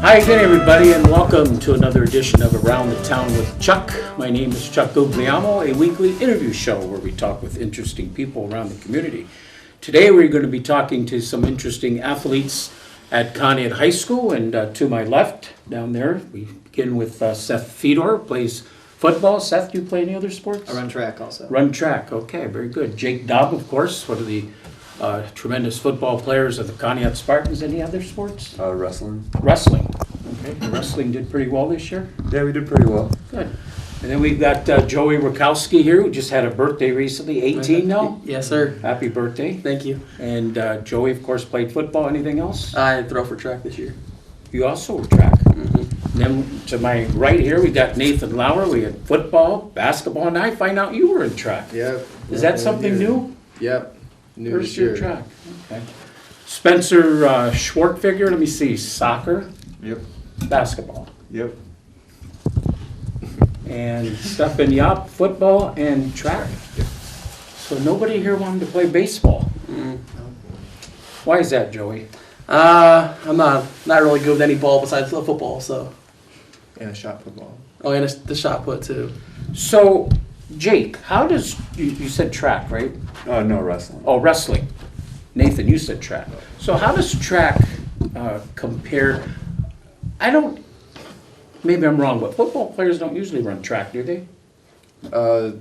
Hi again, everybody, and welcome to another edition of Around the Town with Chuck. My name is Chuck Guglielmo, a weekly interview show where we talk with interesting people around the community. Today we're going to be talking to some interesting athletes at Conneaut High School, and to my left, down there, we begin with Seth Fedor, plays football. Seth, do you play any other sports? I run track also. Run track, okay, very good. Jake Dobb, of course, one of the tremendous football players of the Conneaut Spartans. Any other sports? Wrestling. Wrestling. Okay, wrestling did pretty well this year. Yeah, we did pretty well. Good. And then we've got Joey Rakowski here, who just had a birthday recently, 18 now. Yes, sir. Happy birthday. Thank you. And Joey, of course, played football. Anything else? I throw for track this year. You also were track. Mm-hmm. And then to my right here, we got Nathan Lauer. We had football, basketball, and I find out you were in track. Yep. Is that something new? Yep. New First this year year. track. Okay. Spencer Schwartfigure, let me see, soccer, Yep. basketball. Yep. And Stefan Yop, football and track. So nobody here wanted to play baseball. Mm. Why is that, Joey? I'm not really good with any ball besides the football. So. And a shot football. Oh, and the shot put too. So, Jake, how does, you said track, right? No, wrestling. Oh, wrestling. Nathan, you said track. So how does track compare? Maybe I'm wrong, but football players don't usually run track, do they? A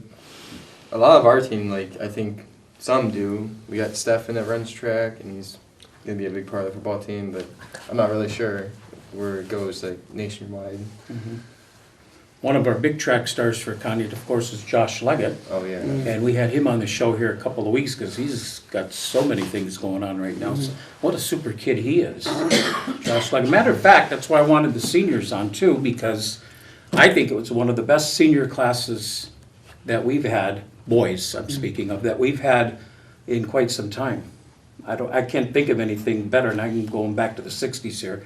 lot of our team, I think some do. We got Stefan that runs track, and he's going to be a big part of the football team, but I'm not really sure where it goes, nationwide. Mm-hmm. One of our big track stars for Conneaut, of course, is Josh Leggett. Oh, yeah. And we had him on the show here a couple of weeks because he's got so many things going on right now. So what a super kid he is. Josh Leggett. Matter of fact, that's why I wanted the seniors on too, because I think it was one of the best senior classes that we've had, boys I'm speaking of, that we've had in quite some time. I can't think of anything better, and I'm going back to the 60s here.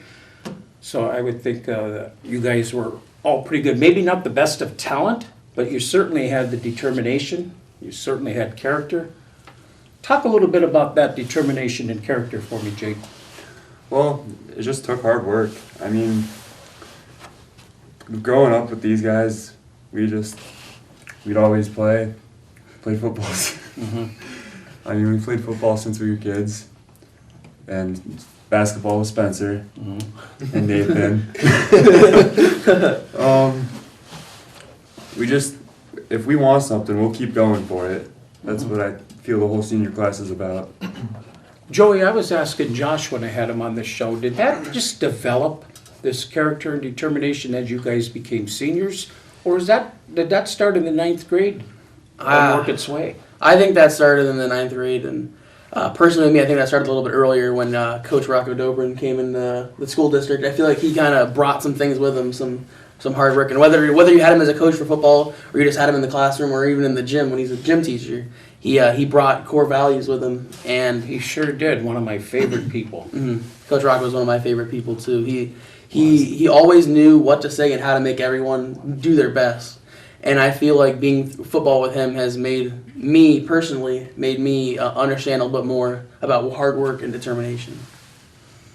So I would think you guys were all pretty good. Maybe not the best of talent, but you certainly had the determination. You certainly had character. Talk a little bit about that determination and character for me, Jake. Well, it just took hard work. I mean, growing up with these guys, we'd always play football. Mm-hmm. I mean, we played football since we were kids, and basketball with Spencer and Nathan. If we want something, we'll keep going for it. That's what I feel the whole senior class is about. Joey, I was asking Josh when I had him on this show, did that just develop, this character and determination as you guys became seniors? Or did that start in the 9th grade and work its way? I think that started in the 9th grade, and personally, with me, I think that started a little bit earlier when Coach Rocco Dobrin came in the school district. I feel like he kind of brought some things with him, some hard work, and whether you had him as a coach for football or you just had him in the classroom or even in the gym when he's a gym teacher, he brought core values with him, and He sure did. One of my favorite people. Coach Rocco was one of my favorite people too. He always knew what to say and how to make everyone do their best. And I feel like being football with him has made me understand a little bit more about hard work and determination.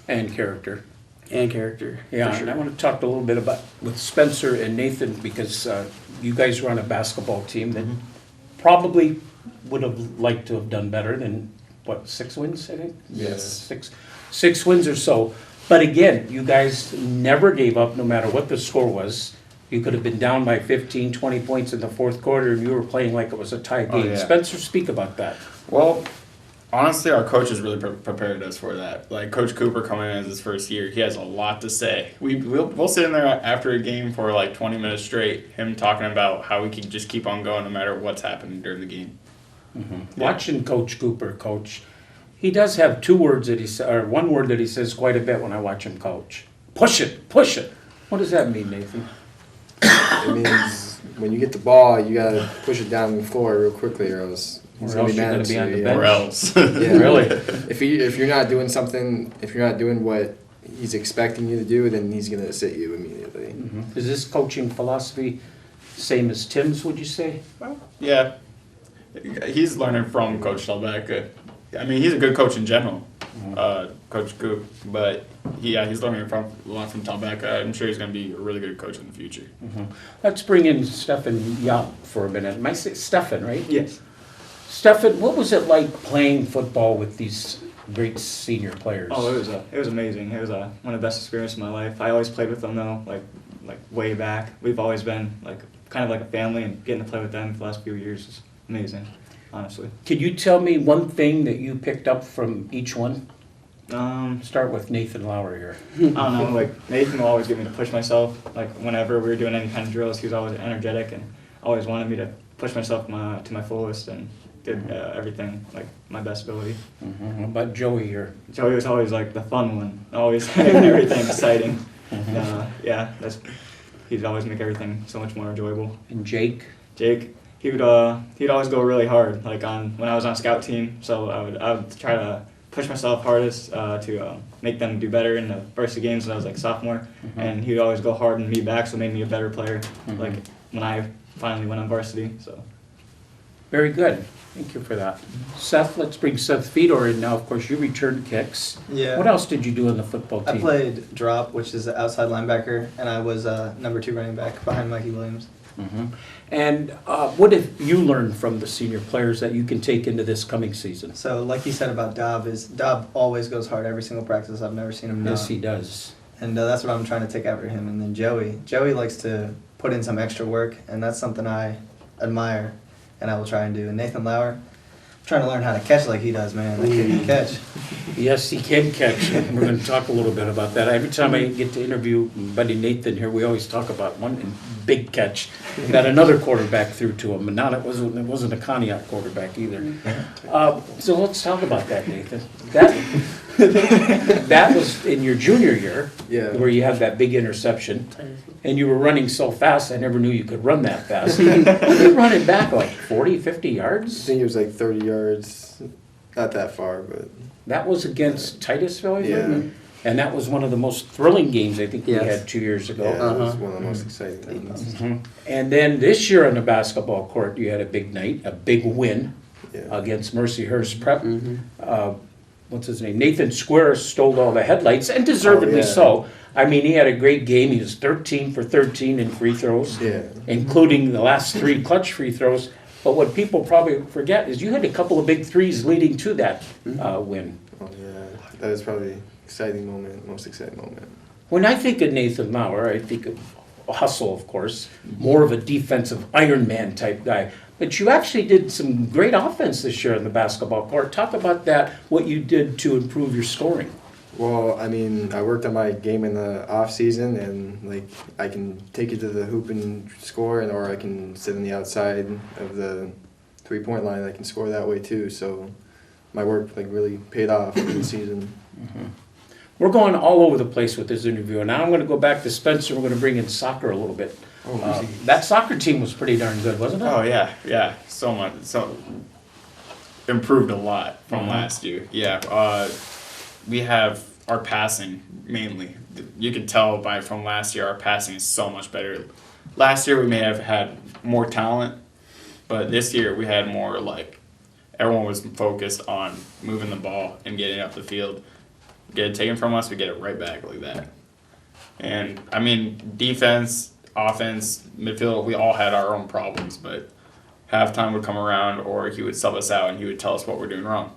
And character. And character. Yeah, for sure. and I want to talk a little bit about with Spencer and Nathan, because you guys run a basketball team that probably would have liked to have done better than, 6 wins, I think? Yes. Six wins or so. But again, you guys never gave up no matter what the score was. You could have been down by 15, 20 points in the fourth quarter, and you were playing like it was a tie game. yeah. Spencer, speak about that. Well, honestly, our coaches really prepared us for that. Like Coach Cooper coming in as his first year, he has a lot to say. We'll sit in there after a game for 20 minutes straight, him talking about how we can just keep on going no matter what's happening during the game. Mm-hmm. Watching Coach Cooper coach, he does have one word that he says quite a bit when I watch him coach. Push it, push it. What does that mean, Nathan? It means when you get the ball, you got to push it down the floor real quickly, or else he's going to be mad at you. on the Yeah. bench. Or else. Yeah. Really? If you're not doing something, if you're not doing what he's expecting you to do, then he's going to sit you immediately. Mm-hmm. Is this coaching philosophy same as Tim's, would you say? Yeah. He's learning from Coach Stelbeck. I mean, he's a good coach in general. Coach Coop. But he's learning a lot from Tom Beck. I'm sure he's going to be a really good coach in the future. Let's bring in Stefan Yaup for a minute. Am I say Stefan, right? Yes. Stefan, what was it like playing football with these great senior players? Oh, it was amazing. It was one of the best experiences of my life. I always played with them though, like way back. We've always been like kind of like a family, and getting to play with them for the last few years is amazing, honestly. Can you tell me one thing that you picked up from each one? I Start with Nathan Lauer here. don't know. Like Nathan will always get me to push myself. Like whenever we were doing any kind of drills, he was always energetic and always wanted me to push myself to my fullest and did everything like my best ability. How about Joey here? Joey was always like the fun one, always making everything exciting. He'd always make everything so much more enjoyable. And Jake? Jake, he'd always go really hard, like when I was on scout team. So I would try to push myself hardest to make them do better in the varsity games when I was like sophomore, and he'd always go hard and me back, so it made me a better player. Like when I finally went on varsity. So Very good. Thank you for that. Seth, let's bring Seth Fedor in now. Of course, you returned kicks. Yeah. What else did you do on the football team? I played drop, which is the outside linebacker, and I was number 2 running back behind Mikey Williams. And what have you learned from the senior players that you can take into this coming season? So, like you said about Dob always goes hard every single practice. I've never seen him not. Yes, he does. And that's what I'm trying to take after him. And then Joey likes to put in some extra work, and that's something I admire, and I will try and do. And Nathan Lauer, I'm trying to learn how to catch like he does, man. That kid can catch. Yes, he can catch. We're going to talk a little bit about that. Every time I get to interview Buddy Nathan here, we always talk about one big catch that another quarterback threw to him, and not it wasn't a Conneaut quarterback either. So let's talk about that, Nathan. That was in your junior year, where you had that big interception, and you were running so fast, I never knew you could run that fast. You were running back like 40, 50 I yards? think it was like 30 yards, not that far, but That was against Titusville, I think? yeah. And that was one of the most thrilling games I think we Yes. had 2 years ago. Yeah, it was one of the most exciting things. And then this year on the basketball court, you had a big night, a big win Yeah. against Mercyhurst Prep. What's his name? Nathan Square stole all the headlights, and deservedly yeah. so. I mean, he had a great game. He was 13 for 13 in free throws, Yeah. including the last 3 clutch free throws. But what people probably forget is you had a couple of big threes leading to that win. Oh yeah, that was probably exciting moment, most exciting moment. When I think of Nathan Lauer, I think of hustle, of course, more of a defensive Iron Man type guy. But you actually did some great offense this year on the basketball court. Talk about that, what you did to improve your scoring. Well, I mean, I worked on my game in the off season, and like I can take it to the hoop and score, or I can sit on the outside of the 3-point line. I can score that way too. So my work like really paid off in the season. We're going all over the place with this interview, and now I'm going to go back to Spencer. We're going to bring in soccer a little bit. That soccer team was pretty darn good, wasn't it? Oh yeah, so much, so improved a lot from last year. Yeah, we have our passing mainly. You can tell from last year our passing is so much better. Last year we may have had more talent, but this year we had more like everyone was focused on moving the ball and getting up the field. Get it taken from us, we get it right back like that. And I mean, defense, offense, midfield, we all had our own problems, but halftime would come around or he would sub us out and he would tell us what we're doing wrong.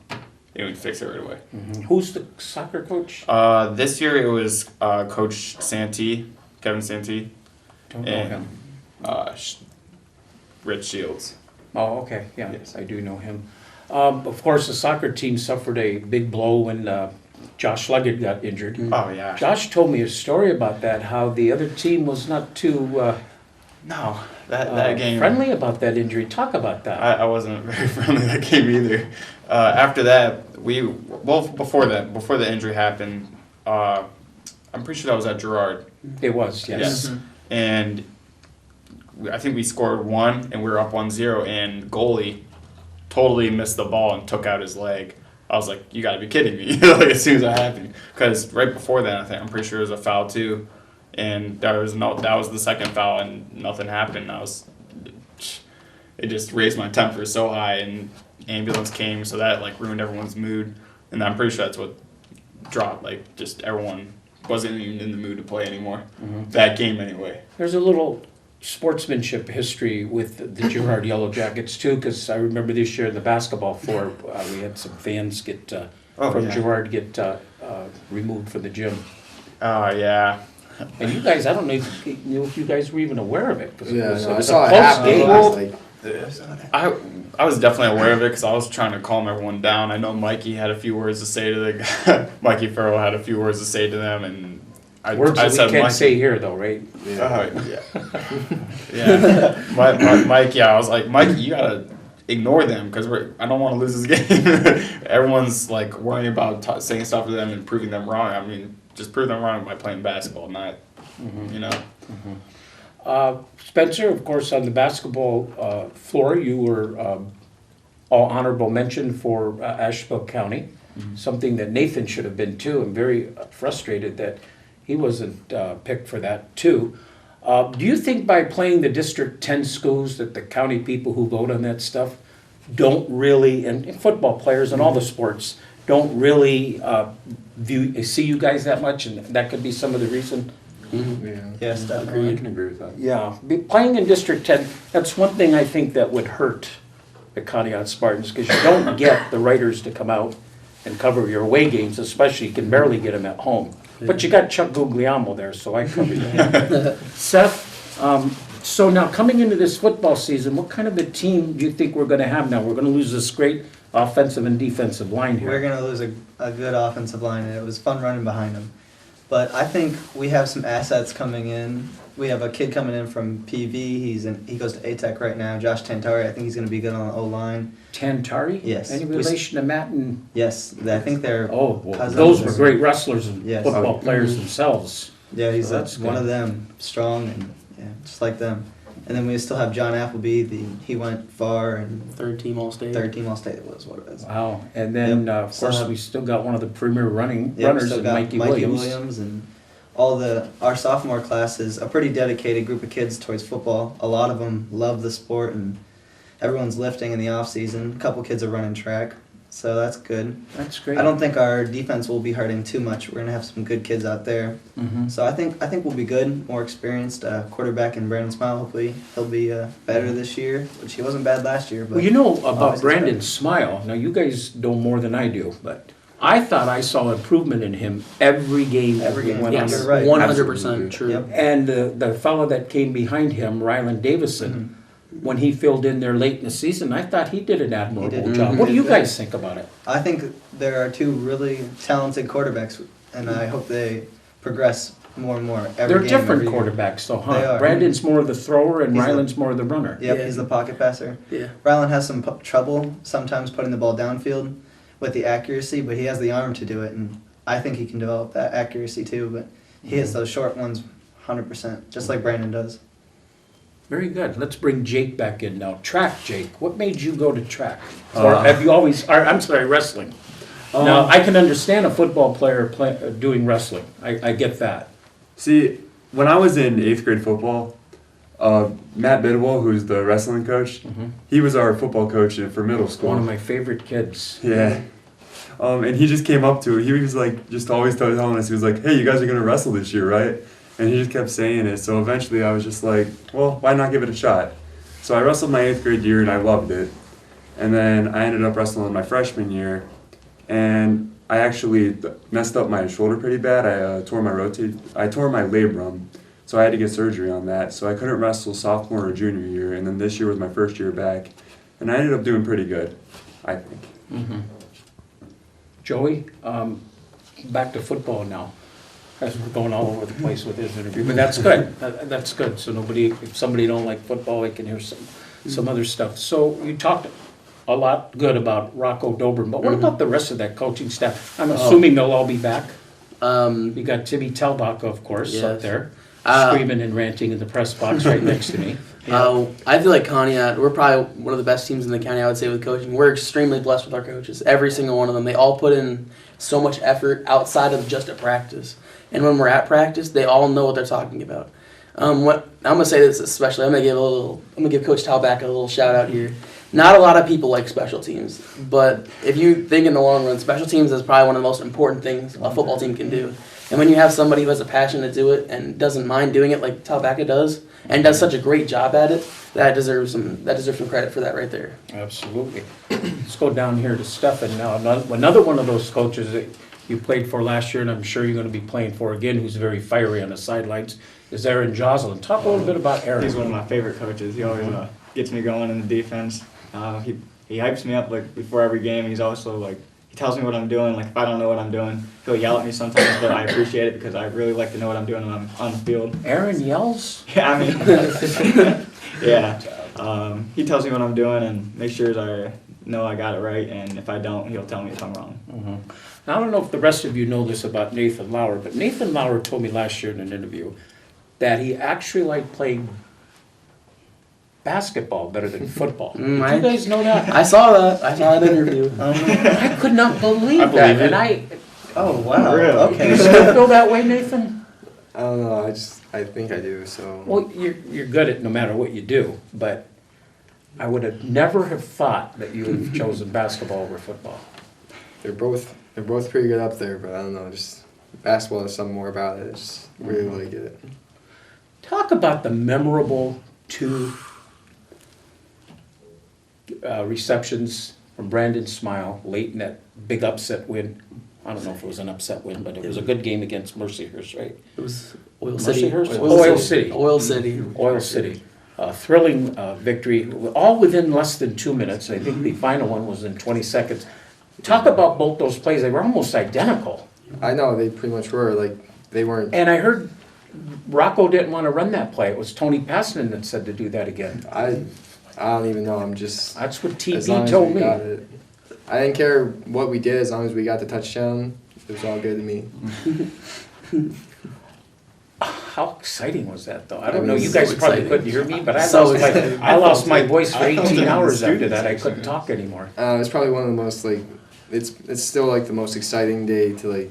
And we'd fix it right away. Who's the soccer coach? This year it was Coach Santee, Kevin Santee, Don't know and him. Rich Shields. Oh, okay, yeah, Yes. I do know him. Of course, the soccer team suffered a big blow when Josh Leggett got injured. Oh yeah. Josh told me a story about that, how the other team was not too No, that game. friendly about that injury. Talk about that. I wasn't very friendly that game either. After that, before the injury happened, I'm pretty sure that was at Girard. It was, yes. And I think we scored 1 and we were up 1-0 and goalie totally missed the ball and took out his leg. I was like, you gotta be kidding me, like as soon as that happened. Because right before that, I'm pretty sure it was a foul too. And that was the second foul and nothing happened. It just raised my temper so high and ambulance came, so that like ruined everyone's mood. And I'm pretty sure that's what dropped. Like, just everyone wasn't even in the mood to play anymore. That game anyway. There's a little sportsmanship history with the Girard Yellow Jackets too, because I remember this year in the basketball floor, we had some fans get from Girard get removed from the gym. Oh, yeah. And you guys, I don't know if you guys were even aware of it. 'Cause it was, no, I was saw a it close happen. game. I was like, I was definitely aware of it because I was trying to calm everyone down. I know Mikey had a few words to say to the guy. Mikey Farrell had a few words to say to them, and Words I that said we can't Mikey, say here though, right? yeah. Yeah. Mike, I was like, Mikey, you gotta ignore them because I don't want to lose this game. Everyone's like worrying about saying stuff to them and proving them wrong. I mean, just prove them wrong by playing basketball, not, you know. Spencer, of course, on the basketball floor, you were all honorable mention for Asheville County, something that Nathan should have been too. I'm very frustrated that he wasn't picked for that too. Do you think by playing the District 10 schools that the county people who vote on that stuff don't really, and football players and all the sports, don't really see you guys that much, and that could be some of the reason? Yes, I definitely. can agree with that. Yeah, playing in District 10, that's one thing I think that would hurt the Conneaut Spartans, because you don't get the writers to come out and cover your away games, especially you can barely get them at home. But you got Chuck Guglielmo there, so I covered that. Seth, so now coming into this football season, what kind of a team do you think we're going to have now? We're going to lose this great offensive and defensive line We're here. going to lose a good offensive line, and it was fun running behind them. But I think we have some assets coming in. We have a kid coming in from PV. He goes to A-Tech right now, Josh Tantari. I think he's going to be good on the O-line. Tantari? Yes. Any relation to Matt and... Yes, I think they're Oh, well, cousins. those were great wrestlers and Yes. football players themselves. Yeah, he's So that's one good. of them, strong and just like them. And then we still have John Appleby. He went far and Third team all state. third team all state was what it is. Wow. And then, Yep. of course, So- we still got one of the premier runners Still in got Mikey Williams. and our sophomore class is a pretty dedicated group of kids towards football. A lot of them love the sport, and everyone's lifting in the off season. A couple kids are running track, so that's good. That's great. I don't think our defense will be hurting too much. We're gonna have some good kids out there, Mhm. so I think we'll be good. More experienced quarterback in Brandon Smile. Hopefully he'll be better this year, which he wasn't bad last year. But Well, you know about always Brandon expect- Smile. Now, you guys know more than I do, but I thought I saw improvement in him every game. Every we game. went Yes. on. You're right. 100% true. Yep. And the fellow that came behind him, Rylan Davison, when he filled in there late in the season, I thought he did an admirable did. job. Mhm. What do you Good. guys think about it? I think there are two really talented quarterbacks, and I hope they progress more and more. They're different quarterbacks, though, They huh? are. Brandon's more of the thrower, and He's the- Rylan's more of the runner. Yep, Yeah. he's the pocket passer. Yeah. Rylan has some trouble sometimes putting the ball downfield with the accuracy, but he has the arm to do it, and I think he can develop that accuracy too. But he hits those short ones 100%, just like Brandon does. Very good. Let's bring Jake back in now. Track, Jake. What made you go to track? Or have you always, I'm sorry, wrestling. Now, I can understand a football player doing wrestling. I get that. See, when I was in 8th grade football, Matt Bidwell, who's the wrestling coach, he was our football coach for middle school. One of my favorite kids. Yeah. And he just came up to it. He was like, just always telling us, he was like, hey, you guys are going to wrestle this year, right? And he just kept saying it. So eventually I was just like, well, why not give it a shot? So I wrestled my 8th grade year and I loved it. And then I ended up wrestling my freshman year. And I actually messed up my shoulder pretty bad. I tore my labrum. So I had to get surgery on that. So I couldn't wrestle sophomore or junior year. And then this year was my first year back. And I ended up doing pretty good, I think. Joey, back to football now. As we're going all over the place with his interview, but that's good. That's good. So if somebody don't like football, they can hear some other stuff. So you talked a lot good about Rocco Dobrin, but what about the rest of that coaching staff? I'm assuming they'll all be back. You got Timmy Telbach, of course, up Yes. there, Uh, screaming and ranting in the press box right next to me. I feel like Conneaut, we're probably one of the best teams in the county, I would say, with coaching. We're extremely blessed with our coaches. Every single one of them. They all put in so much effort outside of just at practice. And when we're at practice, they all know what they're talking about. I'm gonna say this especially. I'm gonna give Coach Talbach a little shout out here. not a lot of people like special teams, but if you think in the long run, special teams is probably one of the most important things a football team can do. And when you have somebody who has a passion to do it and doesn't mind doing it like Talbacca does, and does such a great job at it, that deserves some credit for that right there. Absolutely. Let's go down here to Stefan now. Another one of those coaches that you played for last year, and I'm sure you're going to be playing for again, who's very fiery on the sidelines, is Aaron Joslin. Talk a little bit about Aaron. He's one of my favorite coaches. He always gets me going in the defense. He hypes me up like before every game. He's also like, he tells me what I'm doing. Like if I don't know what I'm doing, he'll yell at me sometimes, but I appreciate it because I really like to know what I'm doing when I'm on the field. Aaron yells? Yeah, I mean, yeah. He tells me what I'm doing and makes sure I know I got it right. And if I don't, he'll tell me if I'm wrong. Mm-hmm. Now, I don't know if the rest of you know this about Nathan Lauer, but Nathan Lauer told me last year in an interview that he actually liked playing basketball better than football. Did you guys know that? I saw that. I saw that interview. I could not believe that. believe it. And Oh wow. Really? Okay. you still feel that way, Nathan? I don't know. I think I do. So. Well, you're good at no matter what you do, but I would have never have thought that you would have chosen basketball over football. They're both pretty good up there, but I don't know. Just basketball is something more about it. I just really like it. Talk about the memorable two receptions from Brandon Smile late in that big upset win. I don't know if it was an upset win, but it was a good game against Mercyhurst, right? It was Oil City. Mercyhurst? Oil City. Oil City. Oil City. Thrilling victory, all within less than 2 minutes. I think the final one was in 20 seconds. Talk about both those plays. They were almost identical. I know they pretty much were. Like they weren't. And I heard Rocco didn't want to run that play. It was Tony Passman that said to do that again. I don't even know. I'm just. That's what as long TP as told we me. got it. I didn't care what we did as long as we got the touchdown. It was all good to me. How exciting was that, though? I don't It know. was You guys so probably exciting. couldn't hear me, but I So lost my exciting. I lost my voice for I felt it 18 in the hours after student that. I section. couldn't talk anymore. It's probably one of the most like. It's still like the most exciting day to like.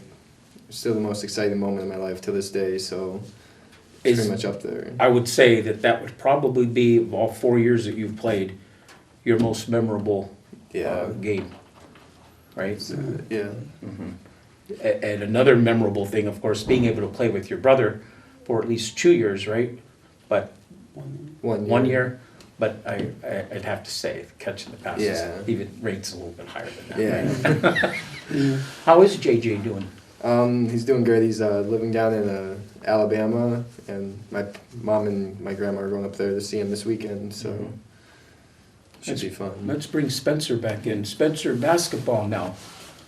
Still the most exciting moment in my life to this day. So. It's Is- pretty much up there. I would say that would probably be, of all 4 years that you've played, your most memorable Yeah. game, right? Yeah. And another memorable thing, of course, being able to play with your brother for at least 2 years, right? But 1 year, but I'd have to say, catching the passes, Yeah. even rates a little bit higher than that. Yeah. Right? How is JJ doing? He's doing good. He's living down in Alabama, and my mom and my grandma are going up there to see him this weekend, so should be fun. Let's bring Spencer back in. Spencer, basketball now.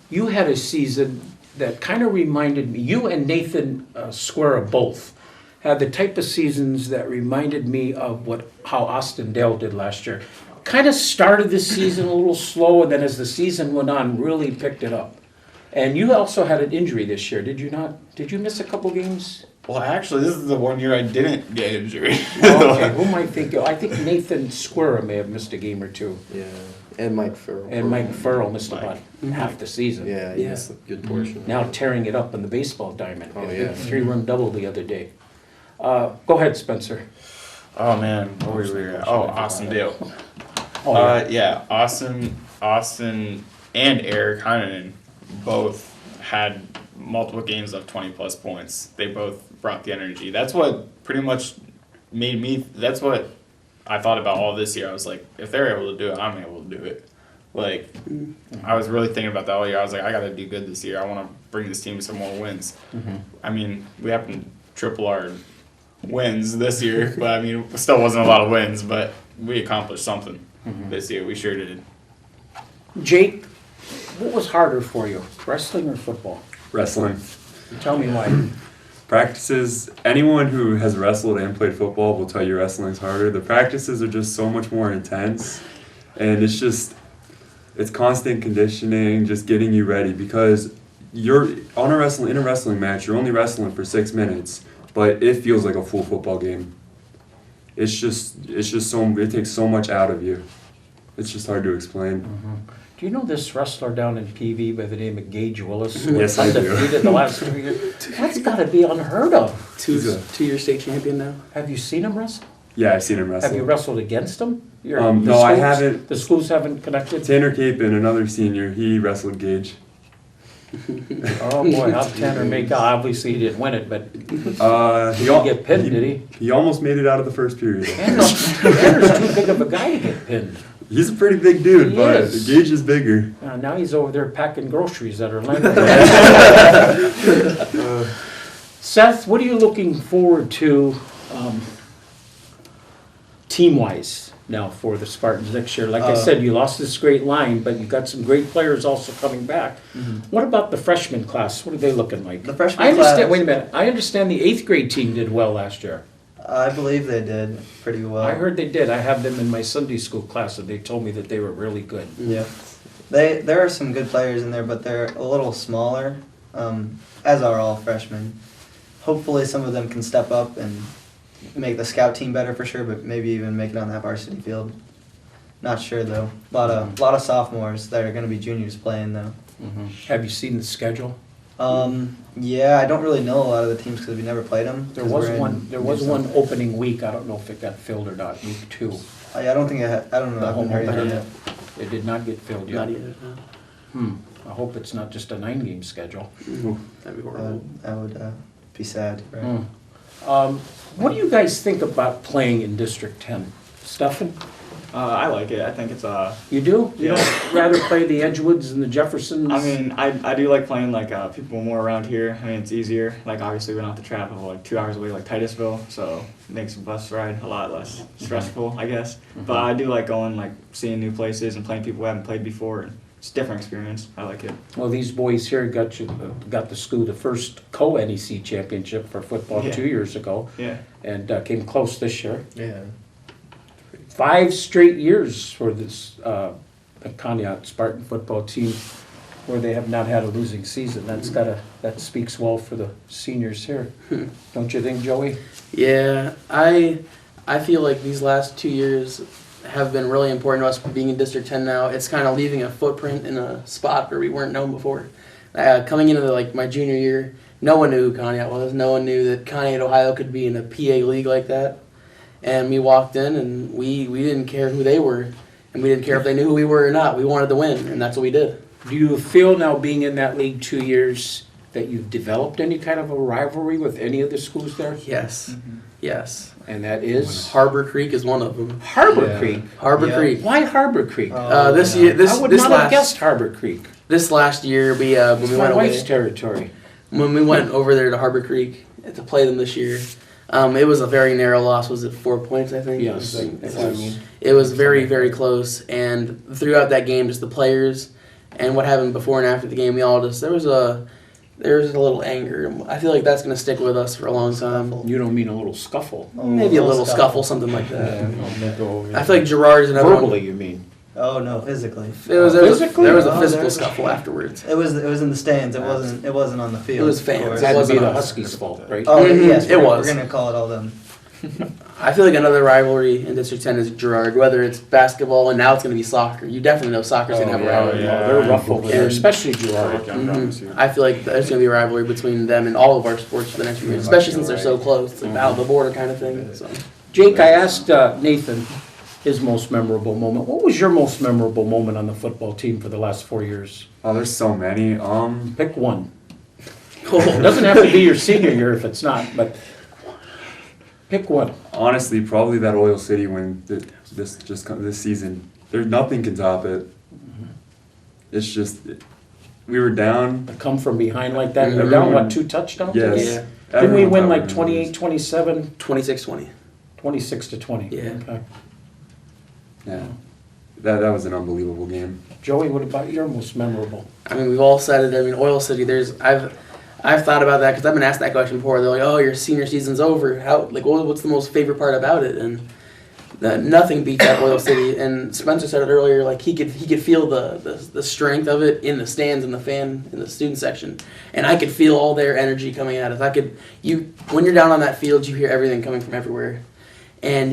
You had a season that kind of reminded me, you and Nathan Square both had the type of seasons that reminded me of how Austin Dale did last year. Kind of started the season a little slow, and then as the season went on, really picked it up. And you also had an injury this year, did you not? Did you miss a couple games? Well, actually, this is the 1 year I didn't get injured. Oh, okay, who might think? I think Nathan Square may have missed a game or two, Yeah, and Mike Farrell. and Mike Farrell missed Mike. about half the season. Yeah, Yeah. yes, a good portion. Now tearing it up in the baseball diamond. Oh, A yeah. 3-run double the other day. Go ahead, Spencer. Oh man, what were we at? Oh, Austin Dale. Oh, yeah. Yeah, Austin, and Eric Heinen both had multiple games of 20 plus points. They both brought the energy. That's what pretty much made me. That's what I thought about all this year. I was like, if they're able to do it, I'm able to do it. Like, I was really thinking about that all year. I was like, I got to do good this year. I want to bring this team some more wins. I mean, we happened to triple our wins this year, but I mean, it still wasn't a lot of wins, but we accomplished something this year. We sure did. Jake, what was harder for you, wrestling or football? Wrestling. Tell me why. Practices, anyone who has wrestled and played football will tell you wrestling's harder. The practices are just so much more intense, and it's constant conditioning, just getting you ready, because you're in a wrestling match, you're only wrestling for 6 minutes, but it feels like a full football game. It takes so much out of you. It's just hard to explain. Do you know this wrestler down in PV by the name of Gage Willis? Yes, I do. Undefeated the last 2 years. That's got to be unheard of. Two-year state champion now. Have you seen him wrestle? Yeah, I've seen him Have you wrestle. wrestled against him? No, I haven't. The schools haven't connected? Tanner Capin, another senior, he wrestled Gage. Oh, boy, how'd Tanner make out? Obviously, he didn't win it, but he He didn't get pinned, did he? He almost made it out of the first period. Tanner's too big of a guy to get pinned. He's a pretty big dude, He but is. Gage is bigger. Now he's over there packing groceries at Orlando. Seth, what are you looking forward to team-wise now for the Spartans next year? Like I said, you lost this great line, but you got some great players also coming back. What about the freshman class? What are they looking like? The freshman I understand. class- Wait a minute. I understand the 8th grade team did well last year. I believe they did pretty well. I heard they did. I have them in my Sunday school class, and they told me that they were really good. Yeah. There are some good players in there, but they're a little smaller, as are all freshmen. Hopefully some of them can step up and make the scout team better for sure, but maybe even make it on that varsity field. Not sure though. A lot of sophomores that are going to be juniors playing though. Have you seen the schedule? Yeah, I don't really know a lot of the teams because we never played them. There was one opening week. I don't know if it got filled or not. Week 2. I don't think I don't know. The I haven't home heard opener. it yet. It did not get filled yet. Not yet. No. I hope it's not just a 9-game schedule. That'd be horrible. That would be sad. Right? What do you guys think about playing in District 10? Stefan? I like it. I think it's You do? You Yeah. don't rather play the Edgewoods and the Jeffersons? I mean, I do like playing like people more around here. I mean, it's easier. Like obviously we don't have to travel like 2 hours away like Titusville, so it makes the bus ride a lot less stressful, I guess. But I do like going like seeing new places and playing people we haven't played before. It's a different experience. I like it. Well, these boys here got the school the first co-NEC championship for football Yeah. 2 years ago, Yeah. and came close this year. Yeah. 5 straight years for this the Conneaut Spartan football team where they have not had a losing season. That speaks well for the seniors here. Don't you think, Joey? Yeah, I feel like these last 2 years have been really important to us being in District 10 now. It's kind of leaving a footprint in a spot where we weren't known before. Coming into my junior year, no one knew who Conneaut was. No one knew that Conneaut, Ohio could be in a PA league like that. And we walked in and we didn't care who they were. And we didn't care if they knew who we were or not. We wanted to win, and that's what we did. Do you feel now being in that league 2 years that you've developed any kind of a rivalry with any of the schools there? Yes. Yes. And that is Harbor Creek is one of them. Harbor Yeah. Creek. Harbor Yeah. Creek. Why Harbor Creek? This year, I would this not have last guessed Harbor Creek. this last year, when It's we my went wife's away, territory. when we went over there to Harbor Creek to play them this year, it was a very narrow loss. Was it 4 points? I think. Yes. It was very, very close. And throughout that game, just the players and what happened before and after the game, we all just there was a little anger. I feel like that's gonna stick with us for a long time. You don't mean a little scuffle. Maybe a little scuffle, something like that. Yeah. I feel like Gerard's and everyone. Verbally, you mean? Oh no, physically. There was Physically? a Oh, physical there's- scuffle afterwards. It was in the stands. It wasn't on the field. It was of fans. course. It had to be wasn't the us. Huskies' fault, right? Oh Mhm, yes, it we're was. gonna call it all them. I feel like another rivalry in District 10 is Gerard, whether it's basketball and now it's going to be soccer. You definitely know soccer's going to have a rivalry. Oh, they're rough over there, And- especially Gerard. I feel like there's going to be a rivalry between them and all of our sports for the next few years, especially since they're so close. It's like out of the border kind of thing. So. Jake, I asked Nathan his most memorable moment. What was your most memorable moment on the football team for the last 4 years? Oh, there's so many. Pick one. It doesn't have to be your senior year if it's not, but pick one. Honestly, probably that Oil City win this season. There's nothing can top it. It's just we were down. To come from behind like that, they're down, what, 2 touchdowns? Yes. Yeah. Didn't we Everyone win thought like were gonna lose. 28-27, 26-20. 26-20? Yeah. Okay. Yeah, that was an unbelievable game. Joey, what about your most memorable? I mean, we've all said it. I mean, Oil City. I've thought about that because I've been asked that question before. They're like, "Oh, your senior season's over. What's the most favorite part about it?" And nothing beats that Oil City. And Spencer said it earlier. Like he could feel the strength of it in the stands, in the student section, and I could feel all their energy coming at us. When you're down on that field, you hear everything coming from everywhere. And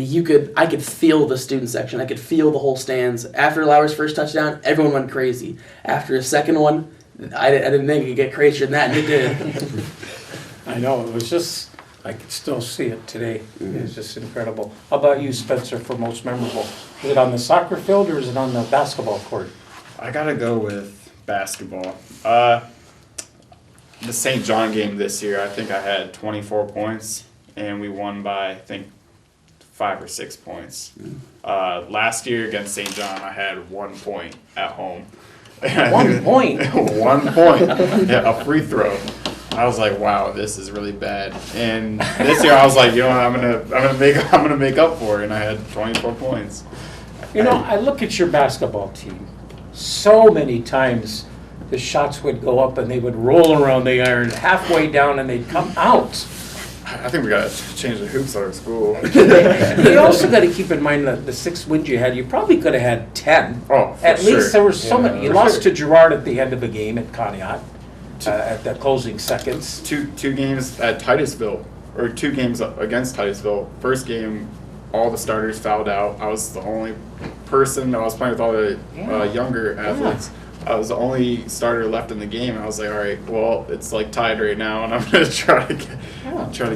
I could feel the student section. I could feel the whole stands. After Lauer's first touchdown, everyone went crazy. After his second one, I didn't think it could get crazier than that, and it did. I know, it was just I can still see it today. It's just incredible. How about you, Spencer, for most memorable? Is it on the soccer field or is it on the basketball court? I gotta go with basketball. The St. John game this year, I think I had 24 points, and we won by, I think, 5 or 6 points. Last year against St. John, I had 1 point at home. 1 point? 1 point. Yeah, a free throw. I was like, wow, this is really bad. And this year, I was like, you know what, I'm gonna make up for it, and I had 24 points. You know, I look at your basketball team. So many times the shots would go up and they would roll around the iron halfway down and they'd come out. I think we gotta change the hoops at our school. You also got to keep in mind that the 6 wins you had, you probably could have had 10. Oh, for At sure. least there were so Yeah, many. You for lost sure. to Girard at the end of the game at Conneaut at the closing seconds. Two games at Titusville, or 2 games against Titusville. First game, all the starters fouled out. I was the only person. I was playing with all the younger athletes. I was the only starter left in the game. I was like, all right, well, it's like tied right now, and I'm gonna try to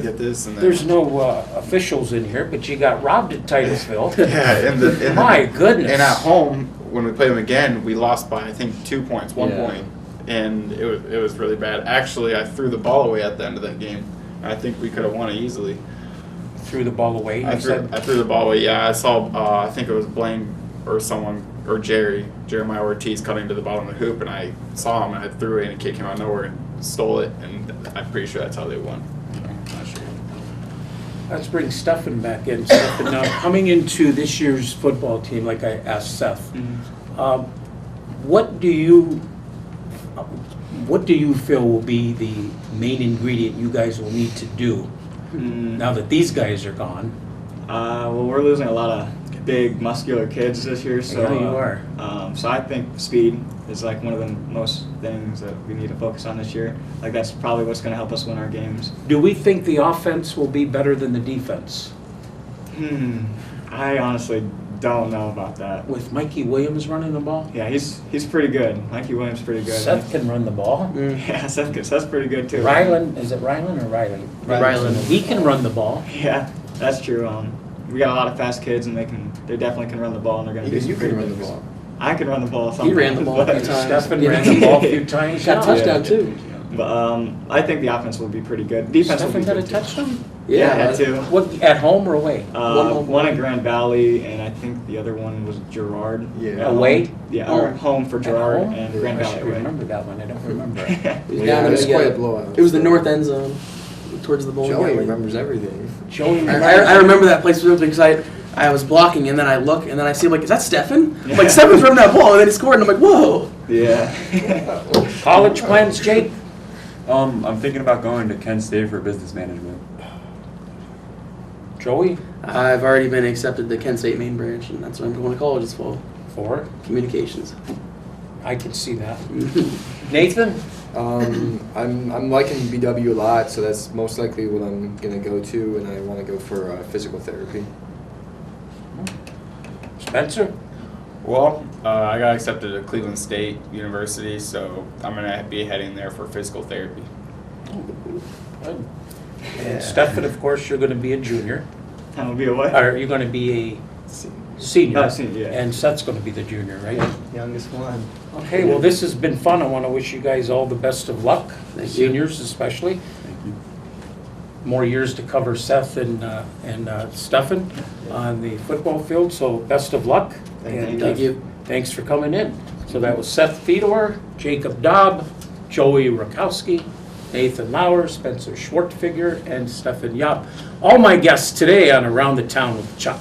get this. And then, There's no officials in here, but you got robbed at Titusville. yeah, My goodness. And at home, when we played them again, we lost by I think 2 points, 1 Yeah. point, and it was really bad. Actually, I threw the ball away at the end of that game. I think we could have won it easily. Threw the ball away. I threw the ball away. Yeah, I saw. I think it was Blaine or someone or Jeremiah Ortiz cutting to the bottom of the hoop, and I saw him and I threw it and a kid came out of nowhere and stole it, and I'm pretty sure that's how they won. I'm not sure. Let's bring Stefan back in. Stefan, now coming into this year's football team, like I asked Seth, what do you feel will be the main ingredient you guys will need to do now that these guys are gone? Well, we're losing a lot of big, muscular kids this year, so Yeah, you are. So I think speed is like one of the most things that we need to focus on this year. Like that's probably what's going to help us win our games. Do we think the offense will be better than the defense? I honestly don't know about that. With Mikey Williams running the ball? Yeah, he's pretty good. Mikey Williams pretty good. Seth can run the ball. Yeah, Seth's pretty good too. Rylan, is it Rylan or Riley? Rylan. He can run the ball. Yeah, that's true. We got a lot of fast kids, and they definitely can run the ball, and they're going to do Even some you pretty can run the things. ball. I can run the ball. He Sometimes, ran the ball a few but- times. Stefan Yeah. ran the ball a few times. Got a touchdown too. But I think the offense will be pretty good. Defense will Stefan be got a good too. touchdown? Yeah, I had two. What, at home or away? One at Grand Valley, and I think the other one was Girard. Yeah. At Away? home. Yeah, Home. or home for At Gerard home? and Grand I Valley should away. remember that one. I don't remember. It was Yeah, down in it was the, quite a blowout. It was the north end zone, towards the bowling Joey alley. remembers everything. Joey, I remember that place really because I was blocking and then I look and then I see like, is that Stefan? Like Stefan's running that ball and then he scored and I'm like, whoa. Yeah. college plans, Jake? I'm thinking about going to Kent State for business management. Joey? I've already been accepted to Kent State main branch and that's what I'm going to college this fall. For? Communications. I can see that. Nathan? I'm liking BW a lot, so that's most likely what I'm gonna go to, and I want to go for physical therapy. Spencer? Well, I got accepted to Cleveland State University, so I'm gonna be heading there for physical therapy. Good. And Stefan, of course, you're going to be a junior. That would be a what? Or you're going to be a senior. Senior, yeah. And Seth's going to be the junior, right? Youngest one. Okay, well, this has been fun. I want to wish you guys all the best of luck, Thank you. seniors especially. Thank you. More years to cover Seth and Stefan on the football field, so best of luck. And, Thank you. Thanks for coming in. So that was Seth Fedor, Jacob Dobb, Joey Rakowski, Nathan Lauer, Spencer Schwartfigger, and Stefan Yap. All my guests today on Around the Town with Chuck.